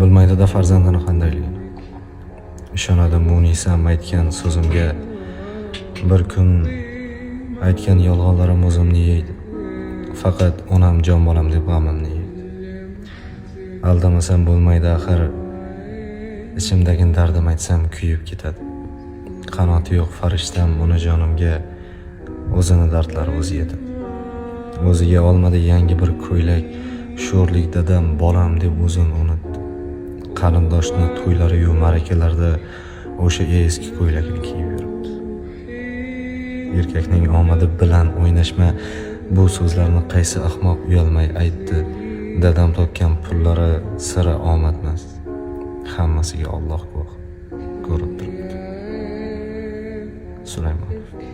Bilmaydi-da farzandini qandayligini. Ishonadi Munisam aytgan so'zimga. Bir kun aytgan yolg'onlarim o'zimni yeydi. Faqat onam jon bolam deb g'amimni yeydi. Aldamasam bo'lmaydi axir. Ichimdagi dardim aytsam kuyib ketadi. Qanoti yo'q farishtam onajonimga o'zini dardlari o'zi yetadi. O'ziga olmadi yangi bir ko'ylak, sho'rlik dadam bolam deb o'zini unutdi. Qarindoshni to'ylari yu ma'rakalarda o'sha eski ko'ylakni kiyib yuribdi. Erkakning omadi bilan o'ynashma, bu so'zlarni qaysi ahmoq uyalmay aytdi. Dadam topgan pullari sira omadmas. Hammasiga Alloh guvoh ko'rib turibdi. Sulaymonov.